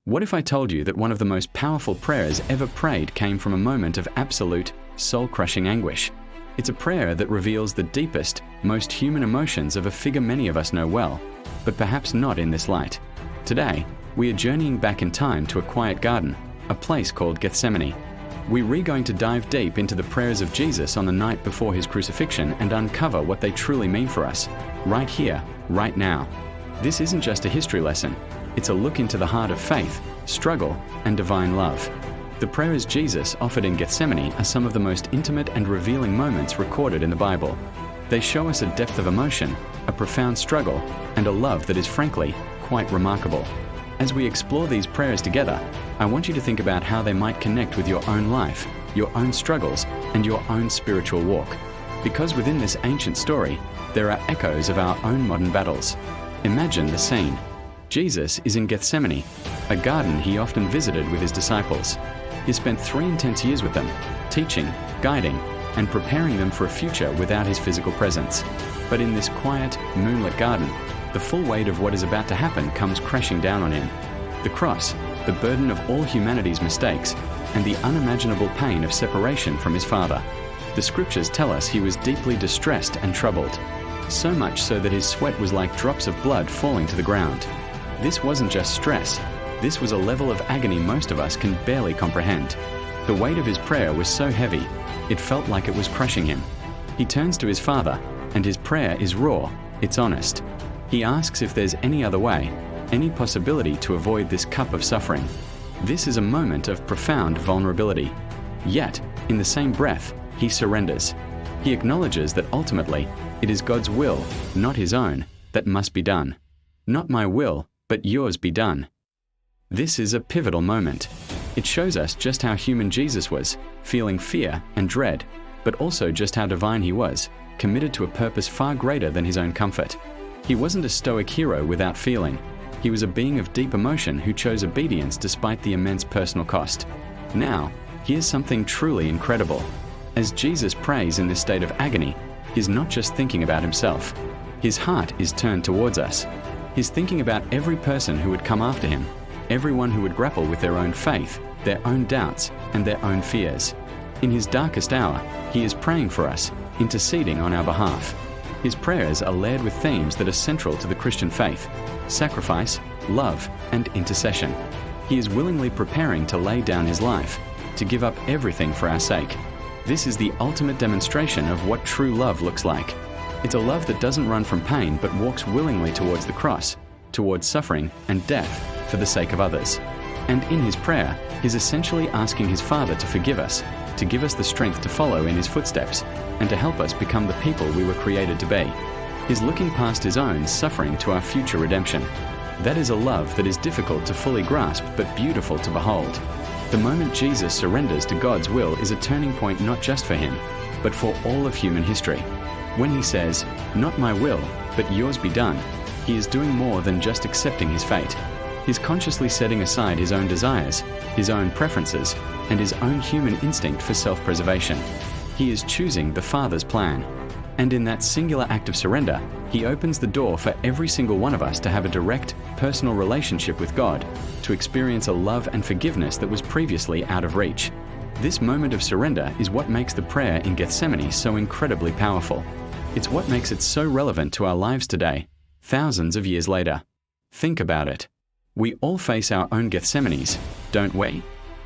What if I told you that one of the most powerful prayers ever prayed came from a moment of absolute, soul-crushing anguish? It's a prayer that reveals the deepest, most human emotions of a figure many of us know well, but perhaps not in this light. Today, we are journeying back in time to a quiet garden, a place called Gethsemane. We're going to dive deep into the prayers of Jesus on the night before his crucifixion and uncover what they truly mean for us, right here, right now. This isn't just a history lesson. It's a look into the heart of faith, struggle, and divine love. The prayers Jesus offered in Gethsemane are some of the most intimate and revealing moments recorded in the Bible. They show us a depth of emotion, a profound struggle, and a love that is frankly quite remarkable. As we explore these prayers together, I want you to think about how they might connect with your own life, your own struggles, and your own spiritual walk. Because within this ancient story, there are echoes of our own modern battles. Imagine the scene. Jesus is in Gethsemane, a garden he often visited with his disciples. He spent 3 intense years with them, teaching, guiding, and preparing them for a future without his physical presence. But in this quiet, moonlit garden, the full weight of what is about to happen comes crashing down on him. The cross, the burden of all humanity's mistakes, and the unimaginable pain of separation from his Father. The scriptures tell us he was deeply distressed and troubled, so much so that his sweat was like drops of blood falling to the ground. This wasn't just stress. This was a level of agony most of us can barely comprehend. The weight of his prayer was so heavy, it felt like it was crushing him. He turns to his Father, and his prayer is raw, it's honest. He asks if there's any other way, any possibility to avoid this cup of suffering. This is a moment of profound vulnerability. Yet, in the same breath, he surrenders. He acknowledges that ultimately, it is God's will, not his own, that must be done. Not my will, but yours be done. This is a pivotal moment. It shows us just how human Jesus was, feeling fear and dread, but also just how divine he was, committed to a purpose far greater than his own comfort. He wasn't a stoic hero without feeling. He was a being of deep emotion who chose obedience despite the immense personal cost. Now, here's something truly incredible. As Jesus prays in this state of agony, he's not just thinking about himself. His heart is turned towards us. He's thinking about every person who would come after him, everyone who would grapple with their own faith, their own doubts, and their own fears. In his darkest hour, he is praying for us, interceding on our behalf. His prayers are layered with themes that are central to the Christian faith: sacrifice, love, and intercession. He is willingly preparing to lay down his life, to give up everything for our sake. This is the ultimate demonstration of what true love looks like. It's a love that doesn't run from pain but walks willingly towards the cross, towards suffering and death for the sake of others. And in his prayer, he's essentially asking his Father to forgive us, to give us the strength to follow in his footsteps, and to help us become the people we were created to be. He's looking past his own suffering to our future redemption. That is a love that is difficult to fully grasp but beautiful to behold. The moment Jesus surrenders to God's will is a turning point not just for him, but for all of human history. When he says, "Not my will, but yours be done," he is doing more than just accepting his fate. He's consciously setting aside his own desires, his own preferences, and his own human instinct for self-preservation. He is choosing the Father's plan. And in that singular act of surrender, he opens the door for every single one of us to have a direct, personal relationship with God, to experience a love and forgiveness that was previously out of reach. This moment of surrender is what makes the prayer in Gethsemane so incredibly powerful. It's what makes it so relevant to our lives today, thousands of years later. Think about it. We all face our own Gethsemanes, don't we?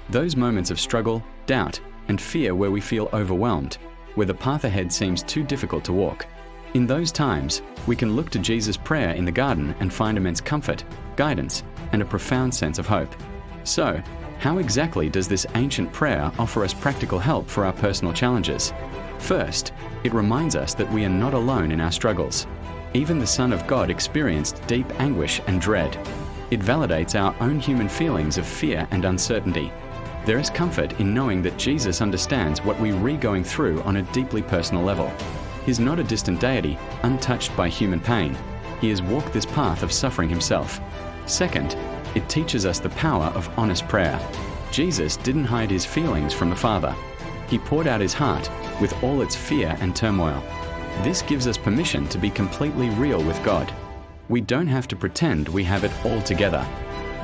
Those moments of struggle, doubt, and fear where we feel overwhelmed, where the path ahead seems too difficult to walk. In those times, we can look to Jesus' prayer in the garden and find immense comfort, guidance, and a profound sense of hope. So, how exactly does this ancient prayer offer us practical help for our personal challenges? First, it reminds us that we are not alone in our struggles. Even the Son of God experienced deep anguish and dread. It validates our own human feelings of fear and uncertainty. There is comfort in knowing that Jesus understands what we're going through on a deeply personal level. He's not a distant deity, untouched by human pain. He has walked this path of suffering himself. Second, it teaches us the power of honest prayer. Jesus didn't hide his feelings from the Father. He poured out his heart with all its fear and turmoil. This gives us permission to be completely real with God. We don't have to pretend we have it all together.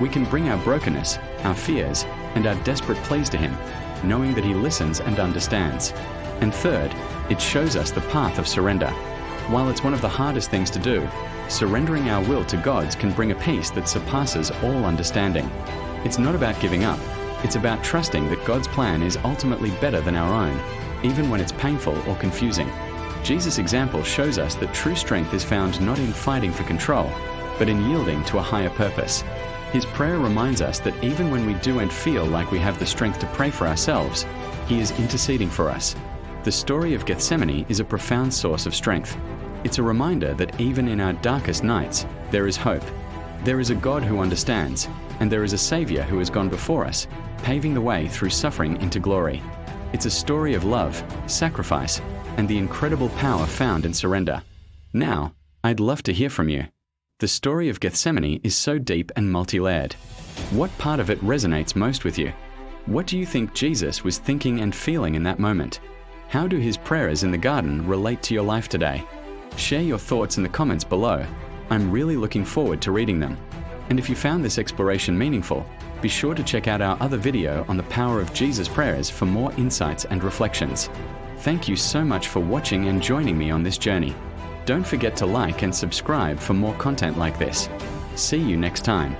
We can bring our brokenness, our fears, and our desperate pleas to Him, knowing that He listens and understands. And third, it shows us the path of surrender. While it's one of the hardest things to do, surrendering our will to God's can bring a peace that surpasses all understanding. It's not about giving up. It's about trusting that God's plan is ultimately better than our own, even when it's painful or confusing. Jesus' example shows us that true strength is found not in fighting for control, but in yielding to a higher purpose. His prayer reminds us that even when we don't feel like we have the strength to pray for ourselves, He is interceding for us. The story of Gethsemane is a profound source of strength. It's a reminder that even in our darkest nights, there is hope. There is a God who understands, and there is a Savior who has gone before us, paving the way through suffering into glory. It's a story of love, sacrifice, and the incredible power found in surrender. Now, I'd love to hear from you. The story of Gethsemane is so deep and multi-layered. What part of it resonates most with you? What do you think Jesus was thinking and feeling in that moment? How do His prayers in the garden relate to your life today? Share your thoughts in the comments below. I'm really looking forward to reading them. And if you found this exploration meaningful, be sure to check out our other video on the power of Jesus' prayers for more insights and reflections. Thank you so much for watching and joining me on this journey. Don't forget to like and subscribe for more content like this. See you next time.